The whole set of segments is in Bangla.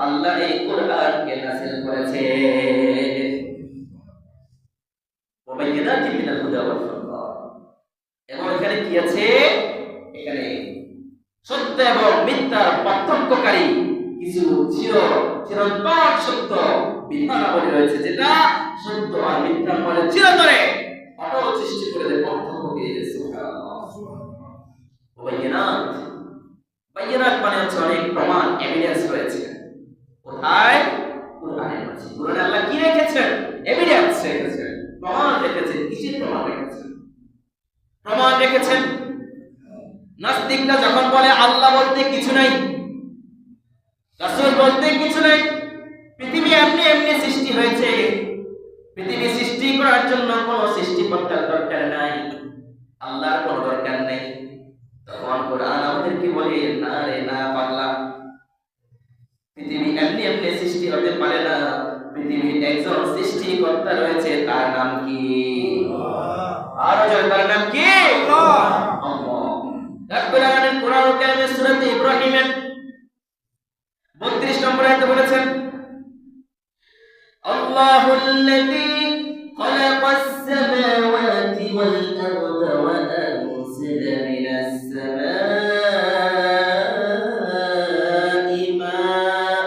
আল্লাহ এই কোরআনকে নাযিল করেছে। ওয়াবাইয়িনাতিন মিনাল হুদা ওয়াল ফুরকান। এবং এখানে কি আছে? এখানে সত্য এবং মিথ্যার পার্থক্যকারী কিছু চিরন্তন সত্য বিধানাবলী রয়েছে, যেটা সত্য আর মিথ্যার মধ্যে চিরতরে অটল সৃষ্টি করে দেয় পার্থক্যকে। সুবহানাল্লাহ। বাইয়িনাত মানে হচ্ছে অনেক প্রমাণ, এভিডেন্স রয়েছে। কোথায়? কোরআনের মাঝে। কোরআনে আল্লাহ কি রেখেছেন? এভিডেন্স রেখেছেন, প্রমাণ রেখেছেন। কিসের প্রমাণ রেখেছেন? প্রমাণ রেখেছেন নাস্তিকরা যখন বলে আল্লাহ বলতে কিছু নাই, রাসূল বলতে কিছু নাই, পৃথিবী এমনি এমনি সৃষ্টি হয়েছে, পৃথিবী সৃষ্টি করার জন্য কোনো সৃষ্টিকর্তার দরকার নাই, আল্লাহর কোনো দরকার নেই, তখন কোরআন আমাদেরকে বলে না রে না পাগলা, পৃথিবী এমনি এমনি সৃষ্টি হতে পারে না, পৃথিবীর একজন সৃষ্টিকর্তা রয়েছে, তার নাম কি? আরো জোরে, তার নাম কি? আল্লাহ। রাব্বুল আলামিন কোরআনুল কারীমের সূরা ইব্রাহিমের 32 নম্বর আয়াতে বলেছেন, আল্লাহুল্লাযী খালাকাস সামাওয়াতি ওয়াল আরদা ওয়া আনজালা মিনাস সামাই মাআ।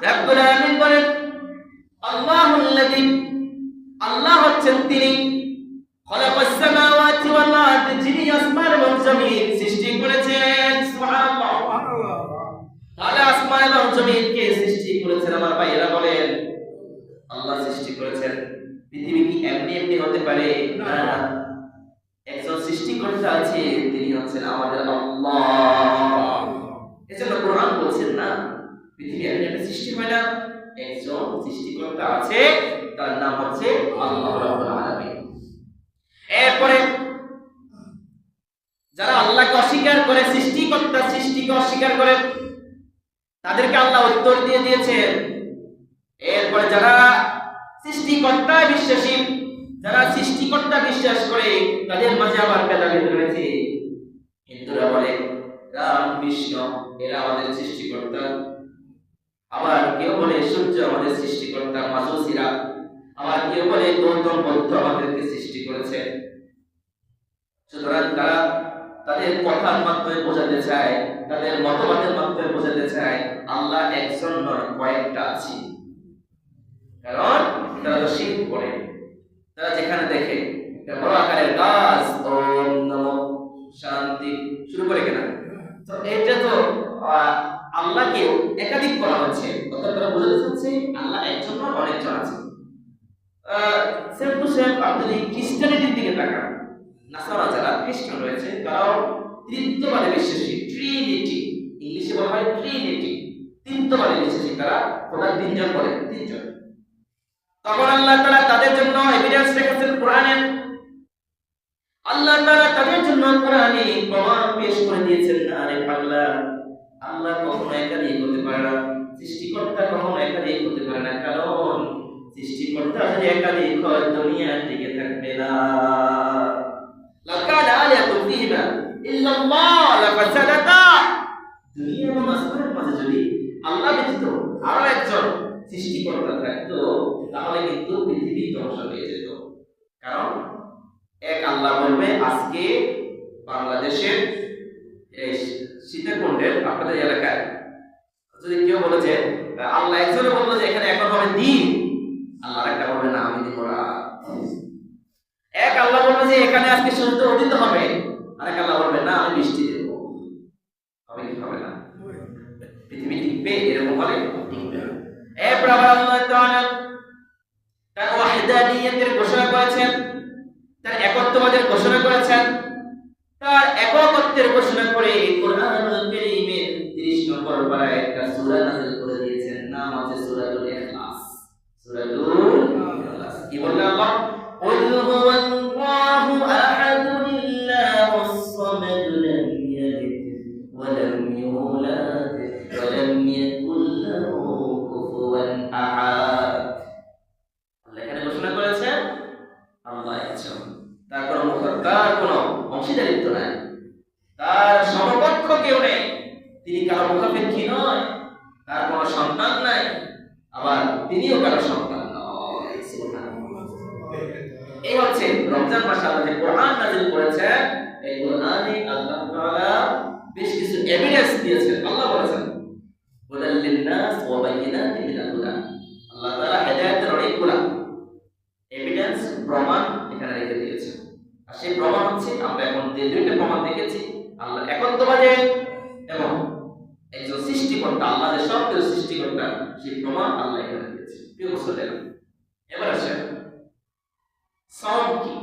রাব্বুল আলামিন বলেন আল্লাহুল্লাযী, আল্লাহ হচ্ছেন তিনি, খালাকাস সামাওয়াতি ওয়াল আরদ, যিনি আসমান এবং জমিন সৃষ্টি করেছেন। সুবহানাল্লাহ। তাহলে আসমান এবং জমিনকে সৃষ্টি করেছেন আমার ভাইয়েরা বলেন, আল্লাহ সৃষ্টি করেছেন। পৃথিবী কি এমনি এমনি হতে পারে? না, একজন সৃষ্টিকর্তা আছে, তিনি হচ্ছেন আমাদের আল্লাহ। এজন্য কোরআন বলছেন না পৃথিবী এমনি এমনি সৃষ্টি হয় না, একজন সৃষ্টিকর্তা আছে, তার নাম হচ্ছে আল্লাহ রাব্বুল আলামিন। এরপরে যারা আল্লাহকে অস্বীকার করে, সৃষ্টিকর্তা সৃষ্টিকে অস্বীকার করে, তাদেরকে আল্লাহ উত্তর দিয়ে দিয়েছেন। এরপরে যারা সৃষ্টিকর্তা বিশ্বাসী, যারা সৃষ্টিকর্তা বিশ্বাস করে, তাদের মাঝে আবার ভেদাভেদ রয়েছে। হিন্দুরা বলে রাম কৃষ্ণ এরা আমাদের সৃষ্টিকর্তা, আবার কেউ বলে সূর্য আমাদের সৃষ্টিকর্তা, মাজুসীরা, আবার কেউ বলে গৌতম বুদ্ধ আমাদেরকে সৃষ্টি করেছে। সুতরাং তারা তাদের কথার মাধ্যমে বোঝাতে চায়, তাদের মতবাদের মাধ্যমে বোঝাতে চায় আল্লাহ একজন নয়, কয়েকটা আছে। কারণ তারা তো শিরক করে, তারা যেখানে দেখে একটা বড় আকারের গাছ, ওম নমঃ শান্তি শুরু করে কেনা, তো এটা তো আল্লাহকে একাধিক করা হচ্ছে, অর্থাৎ তারা বোঝাতে চাচ্ছে আল্লাহ একজন নয়, অনেকজন আছে। সেম টু সেম আপনি যদি খ্রিস্টানিটির দিকে তাকান, নাসারা যারা খ্রিস্টান রয়েছে, তারাও ত্রিত্ববাদে বিশ্বাসী, ট্রিনিটি, ইংলিশে বলা হয় ট্রিনিটি, তিনত্ববাদে বিশ্বাসী। তারা খোদার তিনজন বলে, তিনজন। তখন আল্লাহ তাআলা তাদের জন্য এভিডেন্স রেখেছেন কোরআনে, আল্লাহ তাআলা তাদের জন্য কোরআনে প্রমাণ পেশ করে দিয়েছেন। না রে পাগলা, আল্লাহ কখনো একাধিক হতে পারে না, সৃষ্টিকর্তা কখনো একাধিক হতে পারে না, কারণ সৃষ্টিকর্তা যদি একাধিক হয় দুনিয়া টিকে থাকবে না। লাকানা আলিয়াতুন ফিহিমা ইল্লাল্লাহ লাফাসাদাতা। দুনিয়া এবং আসমানের মাঝে যদি আল্লাহ ব্যতীত আরো একজন সৃষ্টিকর্তা থাকতো, তাহলে কিন্তু পৃথিবী ধ্বংস হয়ে যেত। কারণ এক আল্লাহ বলবে, আজকে বাংলাদেশের এই সীতাকুণ্ডের আপনাদের এলাকায় যদি কেউ বলে যে আল্লাহ একজনে বললো যে এখানে এখন হবে দিন, আল্লাহ একটা বলবে না আমি দিব রাত। এক আল্লাহ বলবে যে এখানে আজকে সূর্য উদিত হবে, আরেক আল্লাহ বলবে না আমি বৃষ্টি দেব। হবে কি হবে না? পৃথিবী টিকবে? এরকম বলে টিকবে না। এরপর আবার আল্লাহ তাআলা তার ওয়াহদানিয়তের ঘোষণা করেছেন, তার একত্ববাদের ঘোষণা করেছেন, তার একত্বের ঘোষণা করে কোরআনুল কারীমের 30 নম্বর পারায় একটা সূরা নাযিল করে দিয়েছেন, নাম হচ্ছে সূরাতুল ইখলাস। সূরাতুল ইখলাস কি বললেন আল্লাহ? কুল হুয়াল্লাহু আহাদুল্লাহুস সামাদ লাম ইয়ালিদ ওয়া লাম ইউলাদ ওয়া লাম ইয়াকুল লাহু কুফুওয়ান আহাদ। আল্লাহ এখানে ঘোষণা করেছেন আল্লাহ একজন, তার কোনো অংশীদারিত্ব নাই, তার সমকক্ষ কেউ নেই, তিনি কারো মুখাপেক্ষী নয়, তার কোনো সন্তান নাই, আবার তিনিও কারো সন্তান নয়। সুবহানাল্লাহ। এই হচ্ছে রমজান মাসে আল্লাহ যে কোরআন নাযিল করেছেন, এই কোরআনে আল্লাহ তাআলা বেশ কিছু এভিডেন্স দিয়েছেন। আল্লাহ বলেছেন হুদাল লিন-নাস ওয়া বায়িনাতিন মিনাল হুদা। আল্লাহ তাআলা হেদায়েতের অনেকগুলা এভিডেন্স, প্রমাণ এখানে রেখে দিয়েছেন। আর সেই প্রমাণ হচ্ছে আমরা এখন যে দুইটা প্রমাণ দেখেছি, আল্লাহ একত্ববাদে এবং একজন সৃষ্টিকর্তা, আল্লাহ যে সব কিছু সৃষ্টিকর্তা, সেই প্রমাণ আল্লাহ এখানে দিয়েছে। প্রিয় মুসলিম, এবার আসেন সাওম কি?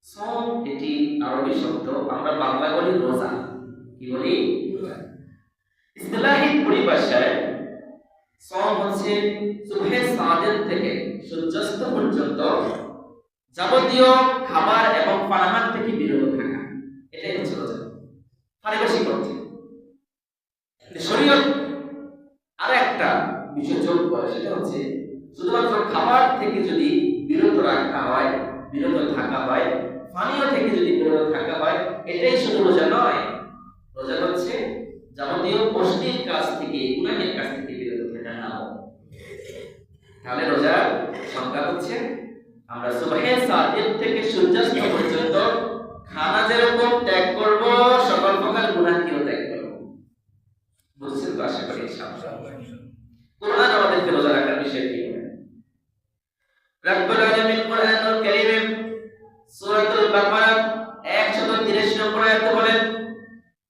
সাওম এটি আরবি শব্দ, আমরা বাংলা বলি রোজা। কি বলি? ইসলাহি পরিভাষায় সাওম হচ্ছে সুবহে সাদিক থেকে সূর্যাস্ত পর্যন্ত যাবতীয় খাবার এবং পানাহার থেকে বিরত থাকা, এটাই হচ্ছে রোজা পারিভাষিক অর্থে। শরীয়ত আর একটা বিষয় যোগ করে, সেটা হচ্ছে শুধুমাত্র খাবার থেকে যদি বিরত রাখা হয়, বিরত থাকা হয়, পানীয় থেকে যদি বিরত থাকা হয়, এটাই শুধু রোজা নয়। রোজা হচ্ছে যাবতীয় অশ্লীল কাজ থেকে, গুনাহের কাজ থেকে বিরত থাকা নাও। তাহলে রোজার সংজ্ঞা হচ্ছে আমরা সুবহে সাদিক থেকে সূর্যাস্ত পর্যন্ত খানা যেরকম ত্যাগ করব, সকল প্রকার গুনাহকেও ত্যাগ করব। বুঝছেন তো? আশা করি ইনশাআল্লাহ। কোরআন আমাদেরকে রোজা রাখার বিষয় কি বলে? রব্বুল আলামিন কোরআনুল কারীমে সূরাতুল বাকারা 133 নম্বর আয়াতে বলেন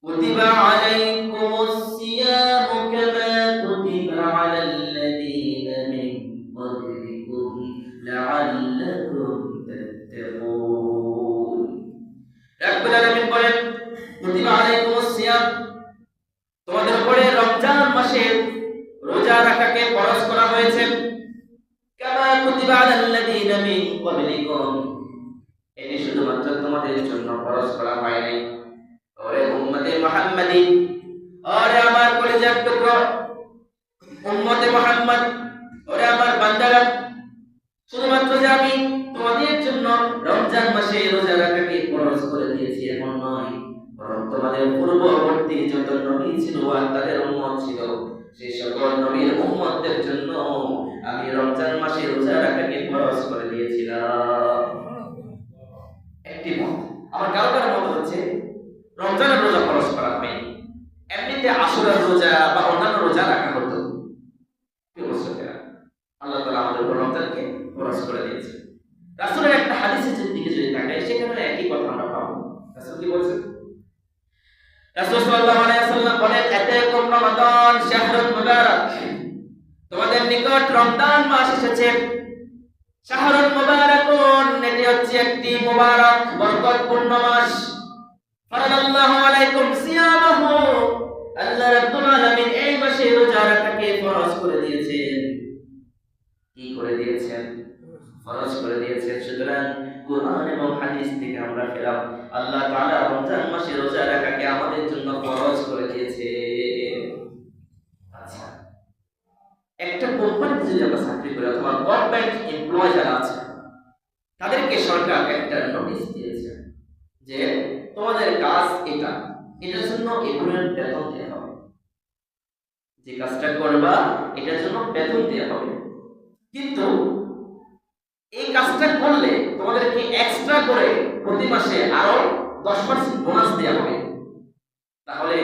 কুতিবা আলাইকুমুস সিয়ামু কামা কুতিবা আলাল্লাযীনা মিন ক্বাবলিকুম লাআল্লাকুম তাত্তাকুন। রব্বুল আলামিন বলেন কুতিবা আলাইকুমুস সিয়াম, তোমাদের উপরে রমজান মাসে রোজা রাখাকে ফরজ করা হয়েছে। কামা কুতিবা আলাল্লাযীনা মিন ক্বাবলিকুম, এটি শুধুমাত্র তোমাদের জন্য ফরজ করা হয় নাই। ওরে উম্মতে মুহাম্মাদি, ওরে আমার কলিজার টুকরো উম্মতে মুহাম্মদ, ওরে আমার বান্দারা, শুধুমাত্র যে আমি তোমাদের জন্য রমজান মাসে রোজা রাখাকে ফরজ করে দিয়েছি এমন নয়, বরং তোমাদের পূর্ববর্তী যত নবী ছিল আর তাদের উম্মত ছিল, সেই সকল নবীর উম্মতদের জন্য আমি রমজান মাসে রোজা রাখাকে ফরজ করে দিয়েছিলাম। একটি মত। আমার কারো কারো মত হচ্ছে রমজানের রোজা ফরজ করা হয়নি, এমনিতে আশুরার রোজা বা অন্যান্য রোজা রাখা হতো। আল্লাহ তাআলা আমাদের রমজানকে ফরজ করে দিয়েছে। রাসূলের একটা হাদিসের দিকে যদি তাকাই, সেখানে একই কথা আমরা পাবো। রাসূল কি বলেছেন? রাসূল সাল্লাল্লাহু আলাইহি ওয়াসাল্লাম বলেন আতাকুম রমাদান শাহরুন মুবারাক, তোমাদের নিকট রমজান মাস এসেছে। শাহরুন মুবারাকুন, এটি হচ্ছে একটি মুবারক বরকতপূর্ণ মাস। ফারাদাল্লাহু আলাইকুম সিয়ামাহু, আল্লাহ রাব্বুল আলামিন এই মাসে রোজা রাখাকে ফরজ করে দিয়েছেন। কি করে দিয়েছেন? ফরজ করে দিয়েছেন। সুতরাং কুরআন এবং হাদিস থেকে আমরা পেলাম আল্লাহ তাআলা রমজান মাসে রোজা রাখাকে আমাদের জন্য ফরজ করে দিয়েছে। আচ্ছা, একটা কোম্পানিতে যদি আমরা চাকরি করি অথবা গভর্নমেন্ট এমপ্লয় যারা আছে, তাদেরকে সরকার একটা নোটিশ দিয়েছে যে তোমাদের কাজ এটা, এটার জন্য এগুলোর বেতন দেওয়া হবে, যে কাজটা করবা এটার জন্য বেতন দেওয়া হবে। কিন্তু এই কাজটা করলে তোমাদেরকে এক্সট্রা করে প্রতি মাসে আরো 10% বোনাস দেওয়া হবে। তাহলে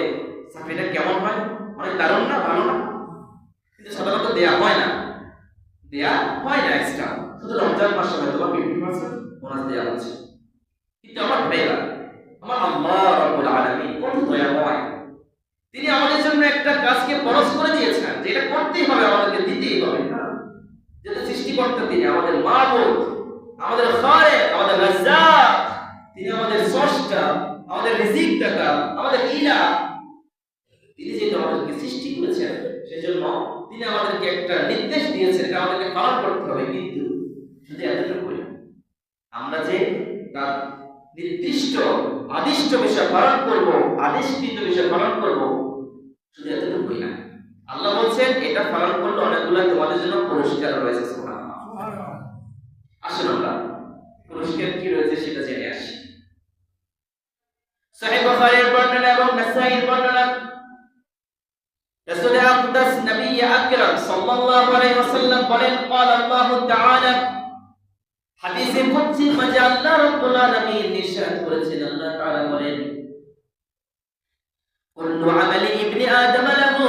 চাকরিটা কেমন হয়? অনেক দারুণ না? ভালো না? কিন্তু সাধারণত দেয়া হয় না, এক্সট্রা। শুধু রমজান মাসে হয়তো বা 50% বোনাস দেওয়া হচ্ছে। কিন্তু আমার ভাইরা, আমার আল্লাহ রাব্বুল আলামিন কত দয়াময়, তিনি আমাদের জন্য একটা কাজকে ফরজ করে দিয়েছেন যে এটা করতেই হবে, আমাদেরকে দিতেই হবে। যেটা সৃষ্টিকর্তা, তিনি আমাদের মাবুদ, আমাদের খালিক, আমাদের রাজ্জাক, তিনি আমাদের স্রষ্টা, আমাদের রিজিক দাতা, আমাদের ইলাহ। তিনি যেটা আমাদেরকে সৃষ্টি করেছেন, সেজন্য তিনি আমাদেরকে একটা নির্দেশ দিয়েছেন, এটা আমাদেরকে পালন করতে হবে। কিন্তু শুধু এতটুকু না, আমরা যে তার নির্দিষ্ট আদিষ্ট বিষয় পালন করব, আদেশকৃত বিষয় পালন করব, শুধু এতটুকুই না। আল্লাহ বলছেন এটা পালন করলে অনেকগুলো তোমাদের জন্য পুরস্কার রয়েছে। সুবহানাল্লাহ। আসুন আমরা পুরস্কার কি রয়েছে সেটা জেনে আসি। সহিহ বুখারীর বর্ণনা এবং নাসাঈর বর্ণনা, রাসূল আকদাস নবী আকরাম সাল্লাল্লাহু আলাইহি ওয়াসাল্লাম বলেন قال الله تعالى হাদিসে কুদসি মাঝে আল্লাহ রাব্বুল আলামিন নির্দেশ করেছেন আল্লাহ তাআলা বলেন কুল্লু আমালি ইবনি আদম লাহু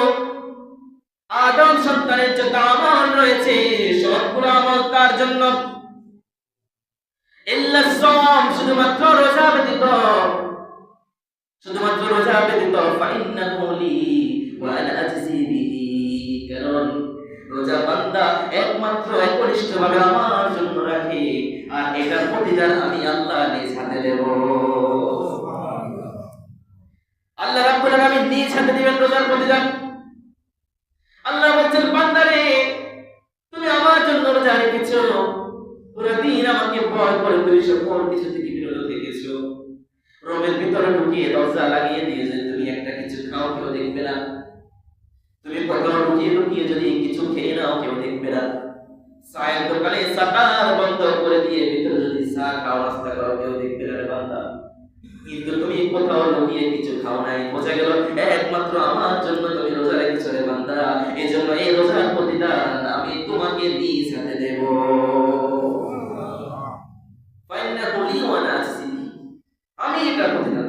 আদম সন্তানের যত আমল রয়েছে সবগুলো আমল তার জন্য ইল্লা সাওম শুধুমাত্র রোজা ব্যতীত ফাইন্নাহু লি ওয়া আনা আজজি বিহি কারণ রোজা বান্দা একমাত্র একনিষ্ঠভাবে আমার জন্য রাখে আর এটার প্রতিদান আমি আল্লাহ নিজ হাতে দেব আল্লাহ রাব্বুল আলামিন নিজ হাতে দিবেন রোজার প্রতিদান আল্লাহ বলেন বান্দারে তুমি আমার জন্য রোজা রেখেছো পুরো দিন আমাকে ভয় করে তুমি সকল কিছু থেকে বিরত থেকেছো রোমের ভিতরে ঢুকিয়ে দরজা লাগিয়ে দিয়েছে তুমি একটা কিছু খাও কেউ দেখবে না তুমি কোথাও লুকিয়ে লুকিয়ে যদি কিছু খেয়ে নাও কেউ দেখবে না চায়ের দোকানে সাকার বন্ধ করে দিয়ে ভিতরে যদি চা খাও নাস্তা করো কেউ দেখবে না রে বান্দা কিন্তু তুমি কোথাও লুকিয়ে কিছু খাও নাই বোঝা গেল একমাত্র আমার জন্য তুমি রোজা রেখেছো রে বান্দা এজন্য এই রোজার প্রতিদান আমি তোমাকে নিজ হাতে দেব ফাইন্নাহু লি ওয়া আনা আজজি আমি এটা প্রতিদান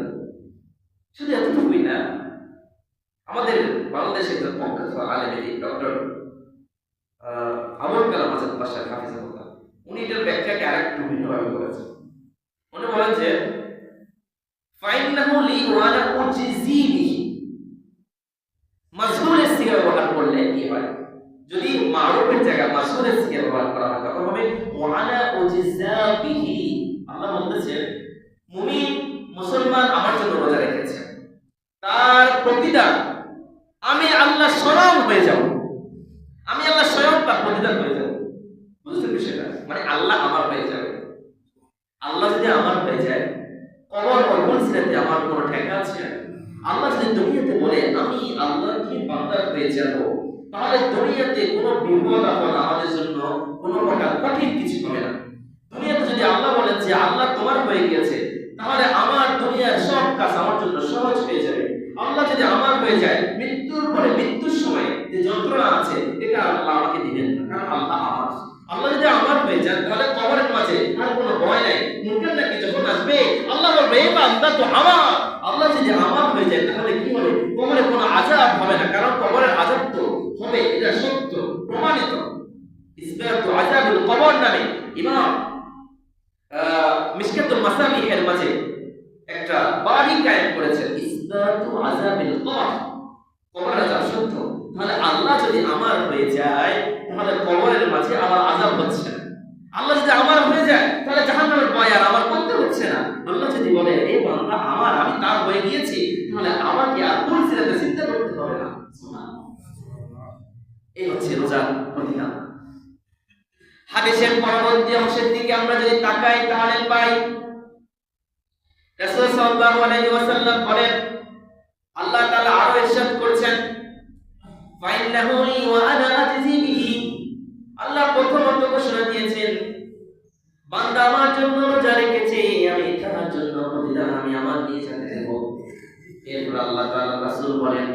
শুধু এতটুকুই না আমাদের বাংলাদেশের একজন প্রখ্যাত আলেম ডক্টর আবুল কালাম আজাদ বাশার হাফিজাহুল্লাহ উনি এটার ব্যাখ্যাকে আরেকটু ভিন্নভাবে করেছেন উনি বলেন যে ফাইন্নাহু লি ওয়া আনা উজজি বিহি মাজহুরের সিগা ব্যবহার করলে কি হয় যদি মারুফের জায়গায় মাজহুরের সিগা ব্যবহার করা হয় তখন হবে ওয়া আনা উজজা বিহি আল্লাহ বলতেছেন মুমিন মুসলমান আমার জন্য রোজা রেখেছে তার প্রতিদান আমি আল্লাহ স্বয়ং হয়ে যাব আমি আল্লাহ স্বয়ং তার প্রতিদান হয়ে যাব বুঝছেন বিষয়টা মানে আল্লাহ আমার হয়ে যাবে আল্লাহ যদি আমার হয়ে যায় কবর অর্পণ সিরাতে আমার কোনো ঠেকা আছে আল্লাহ যদি দুনিয়াতে বলে আমি আল্লাহ কি বান্দা হয়ে যাব তাহলে দুনিয়াতে কোনো বিপদ আপদ আমাদের জন্য কোনো প্রকার কঠিন কিছু হবে না দুনিয়াতে যদি আল্লাহ বলেন যে আল্লাহ তোমার হয়ে গিয়েছে তাহলে আমার দুনিয়ার সব কাজ আমার জন্য সহজ হয়ে যাবে আল্লাহ যদি আমার হয়ে যায় মৃত্যুর পরে মৃত্যুর সময় যে যন্ত্রণা আছে এটা আল্লাহ আমাকে দিবেন না কারণ আল্লাহ আমার আল্লাহ যদি আমার হয়ে যায় তাহলে কবরের মাঝে আর কোনো ভয় নাই মুনকার নাকি যখন আসবে আল্লাহ বলবে এই বান্দা তো আমার আল্লাহ যদি আমার হয়ে যায় তাহলে কি হবে কবরে কোনো আযাব হবে না কারণ কবরের আযাব তো হবে এটা সত্য প্রমাণিত ইসবাতু আযাবুল কবর নামে ইমাম মিশকাতুল মাসাবিহের মাঝে একটা বাড়ি কায়েম করেছেন ইসবাতু আযাবিল কবর কবরের আযাব সত্য তাহলে আল্লাহ যদি আমার হয়ে যায় তাহলে কবরের মাঝে আমার আযাব হচ্ছে না আল্লাহ যদি আমার হয়ে যায় তাহলে জাহান্নামের ভয় আর আমার করতে হচ্ছে না আল্লাহ যদি বলে এই বান্দা আমার আমি তার হয়ে গিয়েছি তাহলে আমাকে আর কোন সিরাতে চিন্তা করতে হবে না সুবহানাল্লাহ এই হচ্ছে রোজার প্রতিদান হাদিসের পরবর্তী অংশের দিকে আমরা যদি তাকাই তাহলে পাই রাসূল সাল্লাল্লাহু আলাইহি ওয়াসাল্লাম বলেন আল্লাহ তাআলা আরো ইরশাদ করেছেন ফাইন্নাহু লি ওয়া আনা আজজি বিহি আল্লাহ প্রথমত ঘোষণা দিয়েছেন বান্দা আমার জন্য রোজা রেখেছে আমি তার জন্য প্রতিদান আমি আমার নিজ হাতে দেব এরপর আল্লাহ তাআলা রাসূল বলেন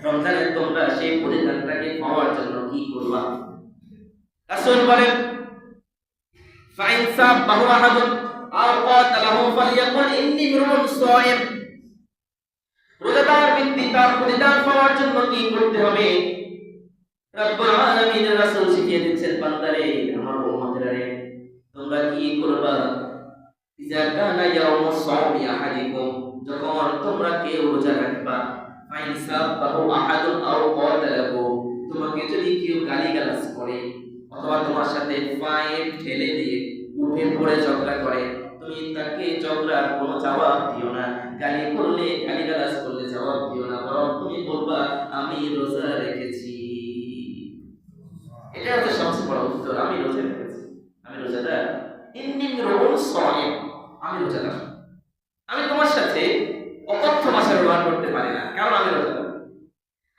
রমজানে তোমরা সেই প্রতিদানটাকে পাওয়ার জন্য কি করবা রাসূল বলেন ফাইন সাবাহু আহাদুন আও কাতালাহু ফালিয়াকুল ইন্নী মিরুন সায়িম রোজাদার ব্যক্তি তার প্রতিদান পাওয়ার জন্য কি করতে হবে রব্বুল আলামিন রাসূল শিখিয়ে দিচ্ছেন বান্দারে আমার উম্মতরে তোমরা কি করবা ইজা কানা ইয়াউমুস সাওমি আহাদিকুম যখন তোমরা কেউ রোজা রাখবা ফাইন সাবাহু আহাদুন আও কাতালাহু তোমাকে যদি কেউ গালিগালাজ করে অথবা তোমার সাথে পাইপ ঠেলে দিয়ে উঠে পড়ে ঝগড়া করে তুমি তাকে ঝগড়ার কোনো জবাব দিও না গালি করলে গালিগালাজ করলে জবাব দিও না বরং তুমি বলবা আমি রোজা রেখেছি এটা হচ্ছে সবচেয়ে বড় উত্তর আমি রোজা রেখেছি আমি রোজাদার ইন্নী মিরুন সায়িম আমি রোজাদার আমি তোমার সাথে অকথ্য ভাষা ব্যবহার করতে পারি না কারণ আমি রোজাদার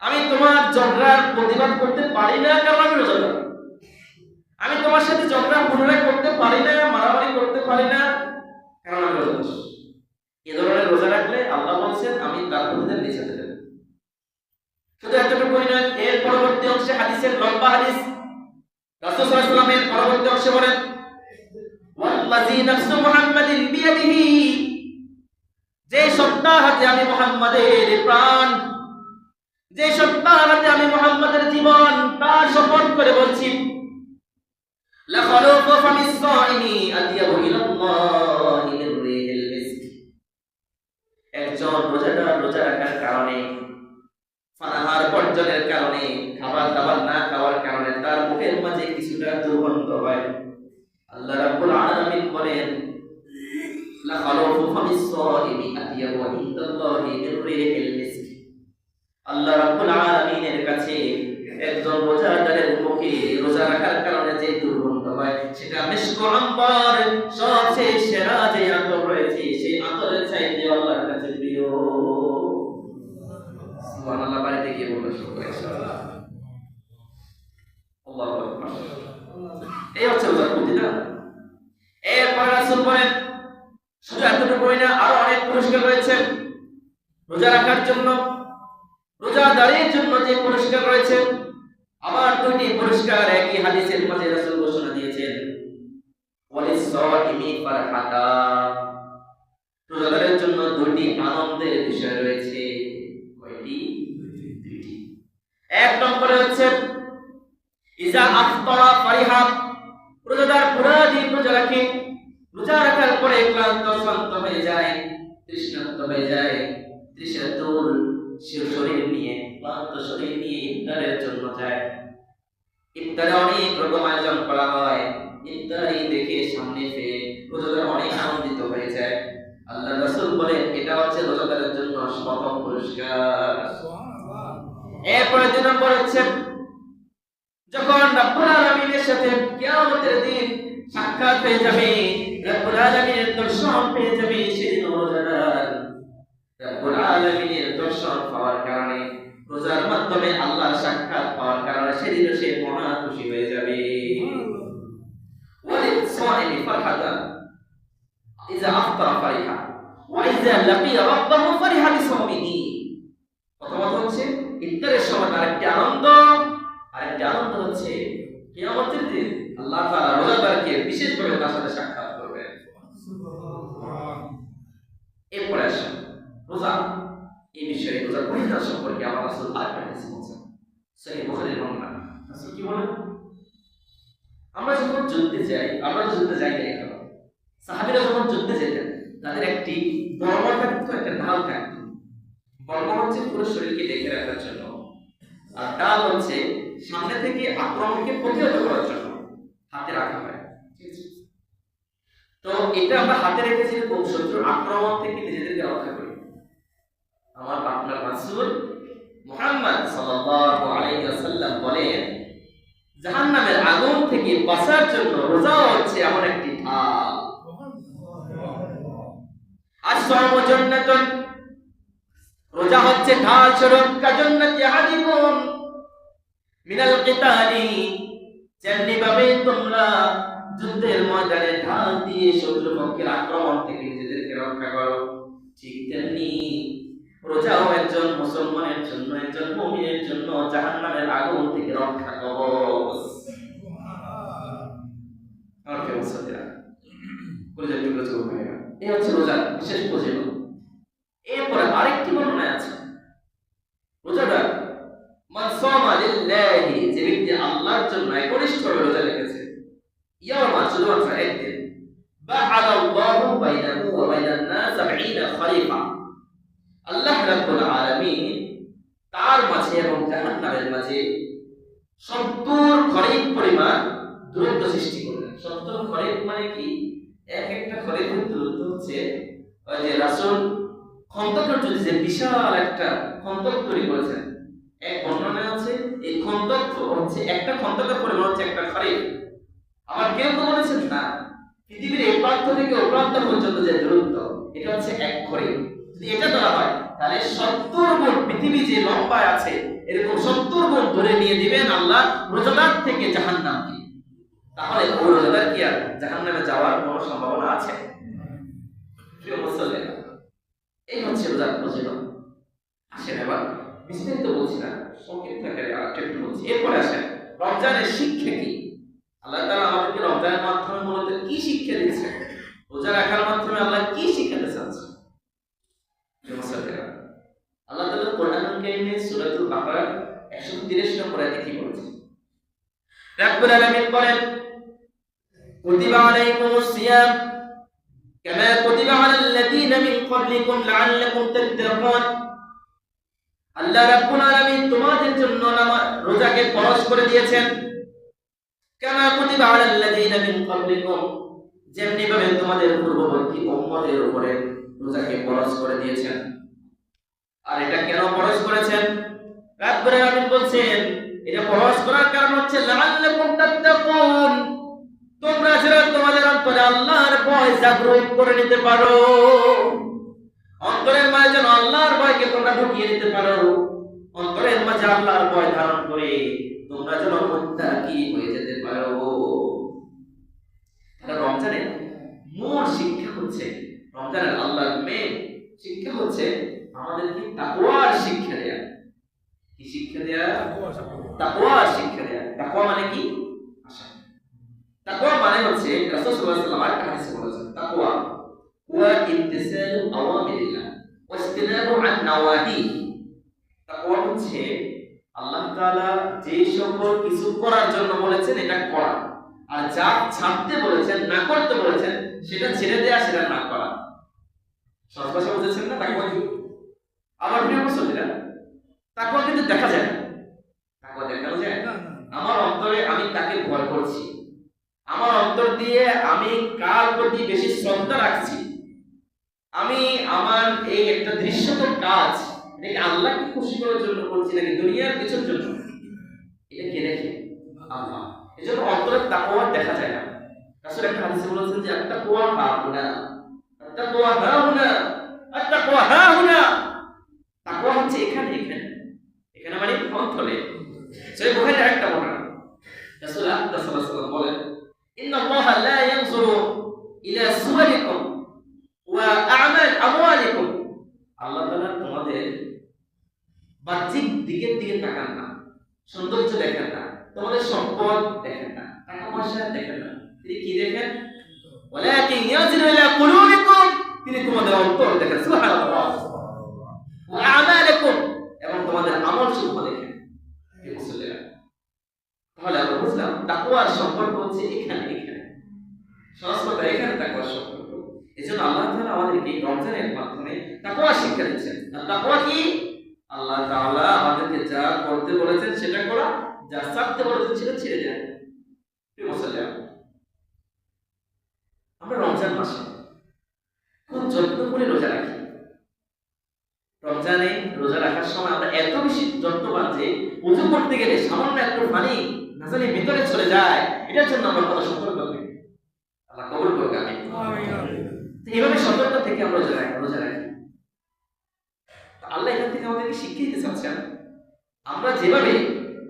আমি তোমার ঝগড়ার প্রতিবাদ করতে পারি না কারণ আমি রোজাদার আমি তোমার সাথে ঝগড়া পুনরায় করতে পারি না মারামারি করতে পারি না কারণ আমি রোজাদার এই ধরনের রোজা রাখলে আল্লাহ বলেছেন আমি তার প্রতিদান নিজ হাতে দেব শুধু এতটুকুই নয়, এর পরবর্তী অংশে হাদিসের লম্বা হাদিস রাসূল সাল্লাল্লাহু আলাইহি ওয়াসাল্লামের পরবর্তী অংশে বলেন, ওয়াল্লাযী নাফসু মুহাম্মাদিন বিয়াদিহি, যে সত্তার হাতে আমি মুহাম্মাদের প্রাণ, যে সত্তার হাতে আমি মুহাম্মাদের জীবন, তার শপথ করে বলছি, লা খালুফু ফামিস সাইমি আতিয়াবু ইলাল্লাহি মির রিহিল মিস্ক, একজন রোজাদার রোজা রাখার কারণে, পানাহার বর্জনের কারণে, খাবার দাবার না খাওয়ার কারণে তার মুখের মাঝে কিছুটা দুর্গন্ধ হয়, আল্লাহ রাব্বুল আলামিন বলেন, লা খালুফু ফামিস সাইমি আতিয়াবু ইনদাল্লাহি মির রিহিল মিস্ক, আল্লাহ রাব্বুল আলামিনের কাছে একজন রোজাদারের মুখে রোজা রাখার কারণে যে দুর্গন্ধ হয়, সেটা মিশক আম্বার, সবচেয়ে সেরা যে আতর রয়েছে, সেই আতরের চাইতে আল্লাহর কাছে প্রিয়। সুবহানাল্লাহ, বাড়িতে গিয়ে বলবেন ইনশাআল্লাহ। আল্লাহু আকবার। এই হচ্ছে রোজার প্রতিদান। এরপর রাসূল বলেন, শুধু এতটুকুই না, আরো অনেক পুরস্কার রয়েছে রোজা রাখার জন্য, রোজাদারের জন্য যে পুরস্কার রয়েছে। আবার দুইটি পুরস্কার একই হাদিসের মাঝে রাসূল ঘোষণা দিয়েছেন, ওয়ালিস-সাইমি ফারহাতা, রোজাদারের জন্য দুইটি আনন্দের বিষয় রয়েছে। কয়টি? দুইটি। এক নম্বরে হচ্ছে ইজা আফতারা ফারিহা, রোজাদার পুরো দিন রোজা রাখে, রোজা রাখার পরে ক্লান্ত শ্রান্ত হয়ে যায়, তৃষ্ণার্ত হয়ে যায়, তৃষ্ণাতুর শরীর নিয়ে, ক্লান্ত শরীর নিয়ে ইফতারের জন্য যায়। ইফতারে অনেক রকম আয়োজন করা হয়, ইফতারি দেখে সামনে পেয়ে রোজাদার অনেক আনন্দিত হয়ে যায়। আল্লাহ রাসূল বলেন, এটা হচ্ছে রোজাদারের জন্য প্রথম পুরস্কার। এরপরে দুই নম্বর হচ্ছে যখন রব্বুল আলামিনের সাথে কিয়ামতের দিন সাক্ষাৎ হয়ে যাবে, রব্বুল আলামিনের দর্শন পেয়ে যাবে, সেদিন রোজাদার রব্বুল আলামিনের দর্শন পাওয়ার কারণে, রোজার মাধ্যমে আল্লাহর সাক্ষাৎ পাওয়ার কারণে সেদিন সে মহা খুশি হয়ে যাবে। ওয়ালিস-সাইমি ফারহাতা ইজা আফতারা ফারিহা ওয়া ইজা লাকিয়া রাব্বাহু ফারিহা বিসাওমিহি। প্রথমত হচ্ছে ইফতারের সময় আরেকটি আনন্দ, আরেকটি আনন্দ হচ্ছে কিয়ামতের দিন আল্লাহ তাআলা রোজাদারকে বিশেষভাবে তার সাথে সাক্ষাৎ করবেন। এরপরে আসেন রোজা, এই বিষয়ে রোজার পরিণাম সম্পর্কে আমার রাসূল আরেকটা হাদিস বলেছেন, সহিহ বুখারীর বর্ণনা। রাসূল কি বলেন? আমরা যখন যুদ্ধে যাই, আমরা তো যুদ্ধে যাই না এখন, সাহাবীরা যখন যুদ্ধে যেতেন তাদের একটি বর্ম থাকতো, একটা ঢাল থাকতো। বর্ম হচ্ছে পুরো শরীরকে ঢেকে রাখার জন্য, আর ঢাল হচ্ছে সামনে থেকে আক্রমণকে প্রতিহত করার জন্য হাতে রাখা হয়। তো এটা আমরা হাতে রেখেছি কোন শত্রুর আক্রমণ থেকে নিজেদেরকে রক্ষা করি। আমার আপনার রাসূল মুহাম্মদ সাল্লাল্লাহু আলাইহি ওয়াসাল্লাম বলেন, জাহান্নামের আগুন থেকে বাঁচার জন্য রোজা হচ্ছে এমন একটি ঢাল। আস-সাওমু জান্নাতুন, রোজা হচ্ছে ঢাল স্বরূপ, কাজান্নাতি আহাদিকুম মিনাল কিতালি, যেমনি ভাবে তোমরা যুদ্ধের ময়দানে ঢাল দিয়ে শত্রুপক্ষের আক্রমণ থেকে নিজেদেরকে রক্ষা করো, ঠিক তেমনি রোজাও একজন মুসলমানের জন্য, একজন মুমিনের জন্য জাহান্নামের আগুন থেকে রক্ষা কবচ। আমার প্রিয় মুসলিমরা, রোজার টুকরো চোখ ভাইরা, এই হচ্ছে রোজার বিশেষ ফজিলত। এরপরে আরেকটি বর্ণনা আছে, রোজাদার মান সামা লিল্লাহি, যে ব্যক্তি আল্লাহর জন্য একনিষ্ঠভাবে রোজা রেখেছে, ইয়াওমা, শুধুমাত্র একদিন, বা'আদাল্লাহু বাইনাহু ওয়া বাইনান নাস 70 খলিফা, আল্লাহ রাব্বুল আলামিন তার মাঝে এবং জাহান্নামের মাঝে 70 খরিফ পরিমাণ দূরত্ব সৃষ্টি করলেন। 70 খরিফ মানে কি? এক একটা খরিফের দূরত্ব হচ্ছে, ওই যে রাসূল খন্দকের যদি যে বিশাল একটা খন্দক তৈরি করেছেন, এক বর্ণনায় আছে এই খন্দক হচ্ছে একটা খন্দকের পরিমাণ হচ্ছে একটা খরিফ। আবার কেউ কেউ বলেছেন না, পৃথিবীর এই প্রান্ত থেকে ও প্রান্ত পর্যন্ত যে দূরত্ব, এটা হচ্ছে এক খরিফ। যদি এটা ধরা হয় তাহলে 70 গুণ পৃথিবী যে লম্বায় আছে, এরকম 70 গুণ ধরে নিয়ে দিবেন আল্লাহ রোজাদার থেকে জাহান্নামকে। তাহলে ওই রোজাদার কি আর জাহান্নামে যাওয়ার কোনো সম্ভাবনা আছে? প্রিয় মুসলিম, এই হচ্ছে রোজার ফজিলত। আসেন এবার বিস্তারিত বলছি না, সংক্ষিপ্ত আকারে একটু বলছি। এরপরে আসেন রমজানের শিক্ষা কি। আল্লাহ তাআলা আমাদেরকে রমজানের মাধ্যমে মূলত কি শিক্ষা দিচ্ছে, রোজা রাখার মাধ্যমে আল্লাহ কি শিখাতে চাচ্ছেন। আল্লাহ তাআলা কোরআনুল কারীমে সূরাতুল বাকারা 130 নম্বর আয়াতে কি বলেছেন? রব্বুল আলামিন বলেন, কুতিবা আলাইকুমুস সিয়াম কামা কুতিবা আলাল লাযীনা মিন ক্বাবলিকুম লাআল্লাকুম তাত্তাকুন। আল্লাহ রাব্বুল আলামিন তোমাদের জন্য রোজাকে ফরজ করে দিয়েছেন, কামা কুতিবা আলাল লাযীনা মিন ক্বাবলিকুম, যেমনি ভাবে তোমাদের পূর্ববর্তী উম্মতের উপরে রোজাকে ফরজ করে দিয়েছেন। আর এটা কেন ফরজ করেছেন? রাব্বুল আলামিন বলছেন এটা ফরজ করার কারণ হচ্ছে লাআল্লাকুম তাত্তাকুন, তোমরা যেন তোমাদের অন্তরে আল্লাহর ভয় জাগ্রত করে নিতে পারো, অন্তরের মাঝে যেন আল্লাহর ভয়কে তোমরা ঢুকিয়ে নিতে পারো, অন্তরের মাঝে আল্লাহর ভয় ধারণ করে তোমরা যেন মুত্তাকি হয়ে যেতে পারো। তাহলে রমজানের মূল শিক্ষা হচ্ছে, রমজানের আল্লাহর মেন শিক্ষা হচ্ছে আমাদেরকে তাকওয়ার শিক্ষা দেয়া। কি শিক্ষা দেয়া? তাকওয়ার শিক্ষা দেয়া। তাকওয়া মানে কি? তাকওয়া মানে হচ্ছে রাসূল সাল্লাল্লাহু আলাইহি ওয়াসাল্লাম একটা হাদিসে বলেছেন, তাকওয়া ওয়া ইমতিসালু আওয়ামিরিল্লাহ ওয়া ইজতিনাবু আন নাওয়াহি। তাকওয়া হচ্ছে আল্লাহ তাআলা যে সকল কিছু করার জন্য বলেছেন এটা করা, আর যা ছাড়তে বলেছেন, না করতে বলেছেন সেটা ছেড়ে দেয়া, সেটা না করা। সহজ ভাষায় বুঝেছেন না তাকওয়া কি? আমার প্রিয় মুসলিরা, তাকওয়া কিন্তু দেখা যায় না। তাকওয়া দেখানো যায় না। আমার অন্তরে আমি তাকে ভয় করছি, আমার অন্তর দিয়ে আমি কার প্রতি বেশি শ্রদ্ধা রাখছি, আমি আমার এই একটা দৃশ্যত কাজ এটাকে আল্লাহকে খুশি করার জন্য করছি নাকি দুনিয়ার কিছুর জন্য, এটা কে দেখে? আল্লাহ। এজন্য অন্তরের তাকওয়া দেখা যায় না। রাসূল একটা হাদিসে বলেছেন যে আত-তাকওয়া হাহুনা, আত-তাকওয়া হাহুনা, আত-তাকওয়া হাহুনা। তাকওয়া হচ্ছে এখানে, এখানে, এখানে মানে অন্তরে। সহিহ বুখারীর আরেকটা বর্ণনা, রাসূল সাল্লাল্লাহু আলাইহি ওয়াসাল্লাম বলেন, ইন্নাল্লাহা লা ইয়ানজুরু ইলা সুওয়ারিকুম ওয়া আ'মাল আমওয়ালিকুম। আল্লাহ তাআলা তোমাদের বাহ্যিক দিকের দিকে তাকান না, সৌন্দর্য দেখেন না, তোমাদের সম্পদ দেখেন না, টাকা পয়সা দেখেন না, তিনি কি দেখেন? ওয়ালাকিন ইয়ানজুরু ইলা কুলুবিকুম, তিনি তোমাদের অন্তর দেখেন। সুবহানাল্লাহ। ওয়া আমালাকুম, এবং তোমাদের আমল সমূহ দেখেন। তাহলে আমরা বুঝলাম তাকওয়ার সম্পর্ক হচ্ছে এখানে, এখানে সহজ কথা, এখানে তাকওয়ার সম্পর্ক। এজন্য আল্লাহ তাআলা আমাদেরকে রমজানের মাধ্যমে তাকওয়া শিক্ষা দিচ্ছেন। আর তাকওয়া কি? আল্লাহ তাআলা আমাদেরকে যা করতে বলেছেন সেটা করা, যা ছাড়তে বলেছেন সেটা ছেড়ে দেয়া। প্রিয় মুসলিম, আমরা রমজান মাসে খুব যত্ন করে রোজা রাখি। রমজানে রোজা রাখার সময় আমরা এত বেশি যত্নবান যে ওযু করতে গেলে সামান্য একটু পানি না জানি ভিতরে চলে যায়, এটার জন্য আমরা কত সতর্ক থাকি। আল্লাহ কবুল করুক, আমিন। এইভাবে সতর্ক থেকে আমরা রোজা রাখি। আল্লাহ এখান থেকে আমাদেরকে শিক্ষা দিতে চাচ্ছেন, আমরা যেভাবে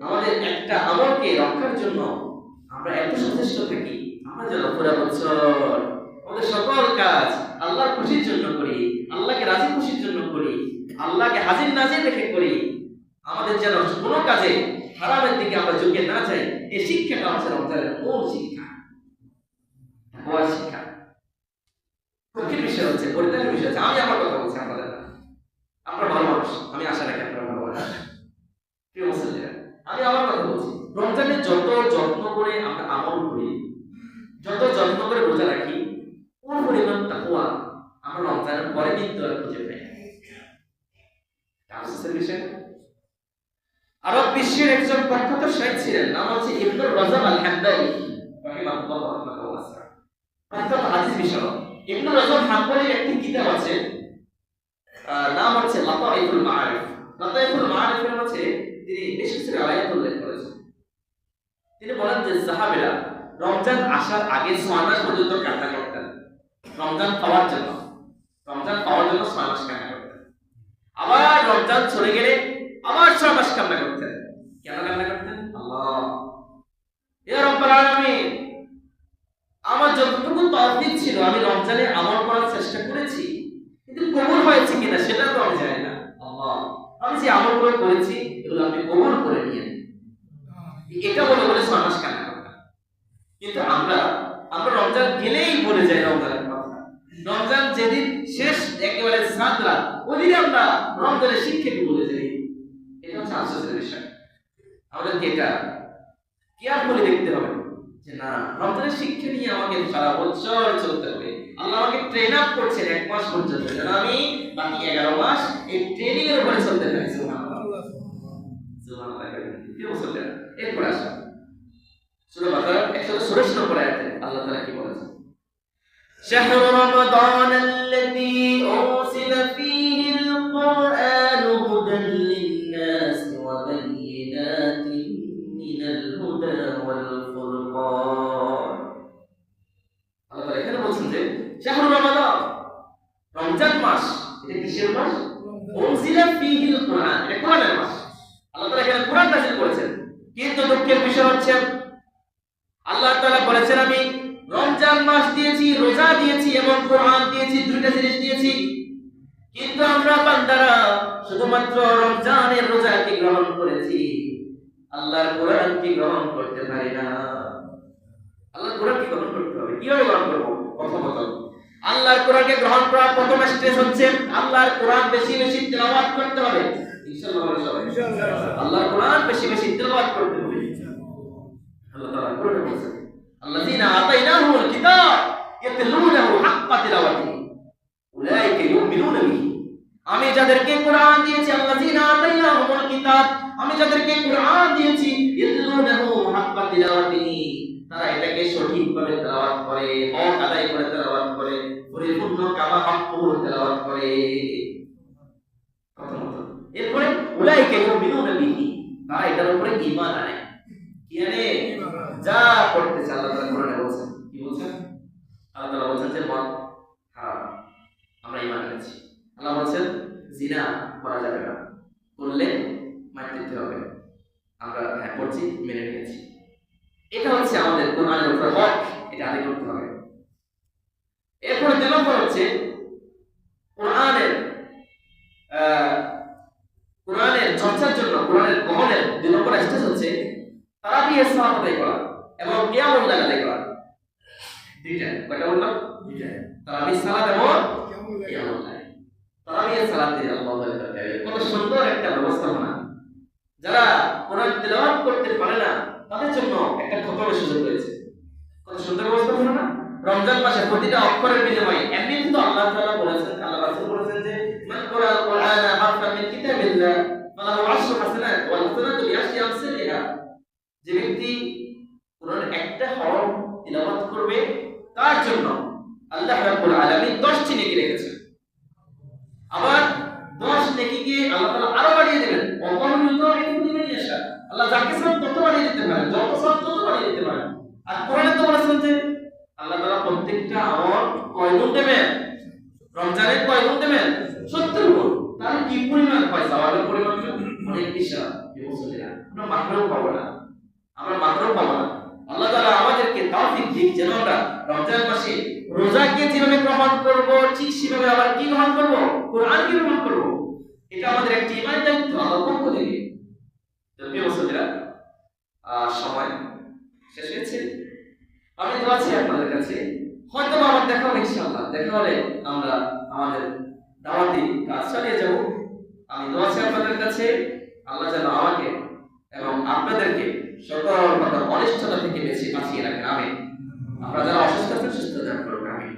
আমাদের একটা আমলকে রক্ষার জন্য আমরা এত সচেষ্ট থাকি, আমরা যেন পুরো বছর আমাদের সকল কাজ আল্লাহর খুশির জন্য করি, আল্লাহকে রাজি খুশির জন্য করি, আল্লাহকে হাজির নাজির রেখে করি, আমাদের যেন কোনো কাজে হারামের দিকে আমরা ঝুঁকে না যাই। এই শিক্ষাটা হচ্ছে রমজানের মূল শিক্ষা, তাকওয়ার শিক্ষা। কঠিন বিষয় হচ্ছে, পরিত্যাগের বিষয় হচ্ছে, আমি আমার কথা বলছি, আপনাদের না, আপনারা ভালো মানুষ, আমি আশা রাখি আপনারা ভালো মানুষ। প্রিয় মুসলিম, আমি আমার কথা বলছি, রমজানে যত যত্ন করে আমরা আমল করি, যত যত্ন করে রোজা রাখি, কোন পরিমাণ তাকওয়া আমরা রমজানের পরে কিন্তু আর খুঁজে পাই না। আরব বিশ্বের একজন প্রখ্যাত শায়খ ছিলেন, নাম হচ্ছে ইবনুর রাজাব আল-হাম্বলি রাহিমাহুল্লাহ রাহমাতাল্লাহ ওয়াসিআ। প্রখ্যাত হাদিস বিশারদ ইবনুর রাজাব হাম্বলির একটি কিতাব আছে, নাম হচ্ছে লাতাইফুল মাআরিফ। লাতাইফুল মাআরিফের মধ্যে তিনি বেশ কিছু আয়াত উল্লেখ করেছেন। তিনি বলেন যে সাহাবীরা রমজান আসার আগে 6 মাস পর্যন্ত কান্না করতেন, রমজান পাওয়ার জন্য 6 মাস কান্না করতেন। আবার রমজান চলে গেলে আবার 6 মাস কান্না করতেন। কেন কান্না করতেন? আল্লাহ, ইয়া রাব্বুল আলামিন, আমার যতটুকু তৌফিক ছিল আমি রমজানে আমল করার চেষ্টা করেছি, কিন্তু কবুল হয়েছে কিনা সেটা তো আমি জানি না। আল্লাহ, আমি যে আমলগুলো করেছি এগুলো আপনি কবুল করে নিয়েন, এটা বলে বলে 6 মাস কান্না করতাম। কিন্তু আমরা রমজান গেলেই বলে যাই রমজানের কথা। রমজান যেদিন শেষ একেবারে 7 রাত, ওই দিনে আমরা রমজানের শিক্ষাকে বলে যাই। এটা হচ্ছে আশ্চর্যের বিষয়। আমাদেরকে এটা কেয়ারফুলি দেখতে হবে যে না, রমজানের শিক্ষা নিয়ে আমাকে সারা বছর চলতে হবে। আল্লাহ আমাকে ট্রেন আপ করছেন 1 মাস পর্যন্ত, যেন আমি বাকি 11 মাস এই ট্রেনিং এর উপরে চলতে পারি। সুবহানাল্লাহ, সুবহানাল্লাহ। কি বলছেন? এরপর আসুন সূরা বাকারা 116 নম্বর আয়াতে আল্লাহ তাআলা কি বলেছেন? শাহরু রমাদানাল্লাযী উরসিলা ফীহিল কুরআনু হুদাল লিন-নাস ওয়া বায়িনাতিন মিনাল হুদা ওয়াল ফুরকান। আল্লাহ তাআলা এখানে বলছেন যে শাহরু রমাদান, রমজান মাস, এটা কিসের মাস? উরসিলা ফীহিল কুরআন, এটা কোরআনের মাস। আল্লাহ তাআলা এখানে কোরআন নাযিল করেছেন। কিন্তু দুঃখের বিষয় হচ্ছে আল্লাহ তাআলা বলেছেন আমি রমজান মাস দিয়েছি, রোজা দিয়েছি এবং কোরআন দিয়েছি, দুইটা জিনিস দিয়েছি। কিন্তু আমরা বান্দারা শুধুমাত্র রমজানের রোজাকে গ্রহণ করেছি, আল্লাহর কোরআনকে গ্রহণ করতে পারি না। আল্লাহর কোরআনকে গ্রহণ করতে হবে। কিভাবে গ্রহণ করব? প্রথমত আল্লাহর কোরআনকে গ্রহণ করার প্রথম স্টেজ হচ্ছে আল্লাহর কোরআন বেশি বেশি তেলাওয়াত করতে হবে। ইনশাআল্লাহ ইনশাআল্লাহ আল্লাহর কোরআন বেশি বেশি তেলাওয়াত করতে হবে। আল্লাহ তাআলা কোরআনে বলেছেন আল্লাযীনা আতাইনাহুমুল কিতাব ইয়াতলুনাহু হাক্কা তিলাওয়াতিহি উলাইকা ইউমিনুনা বিহি। আমি যাদেরকে কোরআন দিয়েছি, আল্লাযীনা আতাইনাহুমুল কিতাব, আমি যাদেরকে কোরআন দিয়েছি, ইয়াতলুনাহু হাক্কা তিলাওয়াতিহি, তারা এটাকে সঠিকভাবে তেলাওয়াত করে, হক আদায় করে তেলাওয়াত করে, পরিপূর্ণ কামা হাক্কুহু তেলাওয়াত করে। প্রথমত এরপরে উলাইকা ইউমিনুনা বিহি, তারা এটার উপরে ঈমান আনে। কি আনে? যা করতেছে আল্লাহ তাআলা কোরআনে বলেছেন। কি বলেছেন? আল্লাহ তাআলা বলেছেন যে মদ হারাম, আমরা ঈমান এনেছি। আল্লাহ বলেছেন জিনা করা যাবে না, করলে মারতে দিতে হবে, আমরা হ্যাঁ করছি, মেনে নিয়েছি। এটা হচ্ছে আমাদের কোরআনের উপর হক, এটা আদায় করতে হবে। এরপরে 2 নম্বর হচ্ছে কোরআনের চর্চার জন্য, কোরআনের গ্রহণের 2 নম্বর স্টেজ হচ্ছে তারাবির সালাত আদায় করা এবং কিয়ামুল লাইল আদায় করা। দুইটা, কয়টা বললাম? দুইটা, তারাবির সালাত এবং কিয়ামুল লাইল। তারাবির সালাতে আল্লাহু আকবার, কত সুন্দর একটা ব্যবস্থাপনা। যারা কোরআন তেলাওয়াত করতে পারে না তাদের জন্য একটা খতমের সুযোগ রয়েছে। কত সুন্দর ব্যবস্থাপনা না? রমজান মাসে প্রতিটা অক্ষরের বিনিময়ে এমনি কিন্তু আল্লাহ তাআলা বলেছেন, আল্লাহ রাসূল বলেছেন যে মান ক্বারাআল কুরআনা হারফান মিন কিতাবিল্লাহ ফালাহু 10 হাসানাত ওয়াল হাসানাতু বিআশরি আমসালিহা। যে ব্যক্তি কোরআনের একটা হরফ তিলাওয়াত করবে তার জন্য আল্লাহ রাব্বুল আলামিন 10টি নেকি রেখেছেন। আবার 10 নেকিকে আল্লাহ তাআলা আরো বাড়িয়ে দেবেন। আল্লাহ যাকে চান তত বাড়িয়ে দিতে পারেন, যত চান তত বাড়িয়ে দিতে পারেন। আর কোরআনে তো বলেছেন যে আল্লাহ তাআলা প্রত্যেকটা আমল কয় গুণ দেবেন? রমজানের কয় গুণ দেবেন? 70 গুণ। তাহলে কি পরিমাণ হয়? সওয়াবের পরিমাণটা অনেক বিশাল। আমরা মাত্রও পাবো না, আমরা মাত্রও পাবো না। আল্লাহ তাআলা আমাদেরকে তৌফিক দিক যেন আমরা রমজান মাসে রোজাকে যেভাবে গ্রহণ করব ঠিক সেভাবে আবার কি গ্রহণ করব? কোরআনকে গ্রহণ করব। এটা আমাদের একটা ঈমানের দায়িত্ব আল্লাহর পক্ষ থেকে। প্রিয় মুসলিরা, সময় শেষ হয়েছে। আমি দোয়া চাই আপনাদের কাছে, হয়তো আমার দেখা হবে ইনশাআল্লাহ, দেখা হলে আমরা আমাদের দাওয়াতি কাজ চালিয়ে যাব। আমি দোয়া চাই আপনাদের কাছে আল্লাহ যেন আমাকে এবং আপনাদেরকে সকল প্রকার অনিষ্টতা থেকে বাঁচিয়ে রাখেন। আমিন। আপনারা যারা অসুস্থ আছেন সুস্থ দান করুন। আমিন।